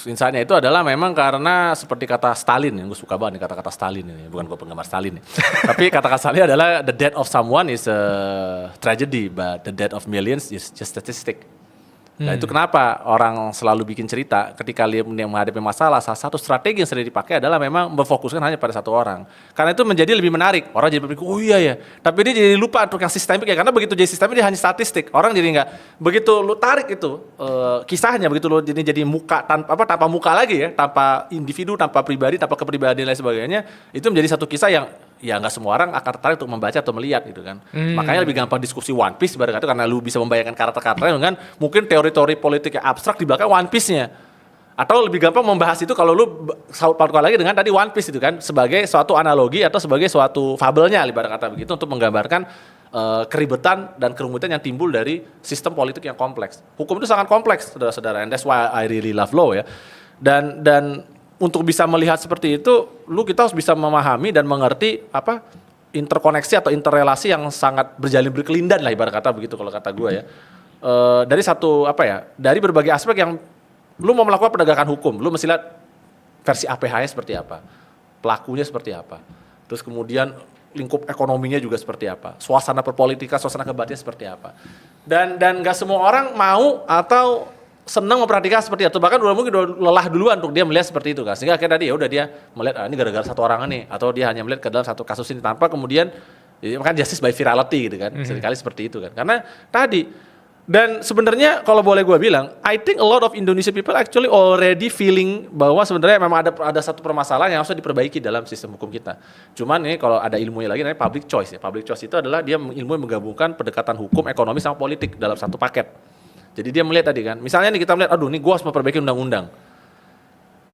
insightnya itu adalah memang karena seperti kata Stalin, yang gue suka banget nih kata-kata Stalin ini, bukan gue penggemar Stalin nih. Tapi kata-kata Stalin adalah the death of someone is a tragedy, but the death of millions is just statistic. Nah itu kenapa orang selalu bikin cerita ketika dia menghadapi masalah, salah satu strategi yang sering dipakai adalah memang memfokuskan hanya pada satu orang. Karena itu menjadi lebih menarik. Orang jadi berpikir, oh iya ya. Tapi dia jadi lupa untuk yang sistemik ya. Karena begitu jadi sistemik dia hanya statistik. Orang jadi nggak, begitu lu tarik itu kisahnya, begitu lu jadi muka tanpa muka lagi ya, tanpa individu, tanpa pribadi, tanpa kepribadian dan lain sebagainya, itu menjadi satu kisah yang ya nggak semua orang akan tertarik untuk membaca atau melihat gitu kan. Makanya lebih gampang diskusi One Piece ibarat kata karena lu bisa membayangkan karakter-karakternya kan mungkin teori-teori politik yang abstrak di belakang One Piece-nya. Atau lebih gampang membahas itu kalau lu pautkan lagi dengan tadi One Piece itu kan sebagai suatu analogi atau sebagai suatu fabelnya ibarat kata begitu untuk menggambarkan keribetan dan kerumitan yang timbul dari sistem politik yang kompleks. Hukum itu sangat kompleks, saudara-saudara, and that's why I really love law ya. Dan untuk bisa melihat seperti itu, kita harus bisa memahami dan mengerti apa interkoneksi atau interrelasi yang sangat berjalin berkelindan lah ibarat kata begitu kalau kata gue ya. Dari satu dari berbagai aspek yang lu mau melakukan penegakan hukum, lu mesti lihat versi APH-nya seperti apa, pelakunya seperti apa, terus kemudian lingkup ekonominya juga seperti apa, suasana perpolitika, suasana kebatinan seperti apa, dan nggak semua orang mau atau senang memperhatikan seperti itu, bahkan mungkin lelah duluan untuk dia melihat seperti itu kan, sehingga akhirnya tadi ya udah dia melihat ini gara-gara satu orang nih, atau dia hanya melihat ke dalam satu kasus ini tanpa kemudian kan justice by virality gitu kan, seringkali seperti itu kan, karena tadi dan sebenarnya kalau boleh gue bilang, I think a lot of Indonesian people actually already feeling bahwa sebenarnya memang ada satu permasalahan yang harus diperbaiki dalam sistem hukum kita. Cuman nih kalau ada ilmunya lagi namanya public choice ya. Public choice itu adalah dia ilmu yang menggabungkan pendekatan hukum, ekonomi sama politik dalam satu paket. Jadi dia melihat tadi kan, misalnya nih kita melihat, aduh nih gue harus memperbaiki undang-undang.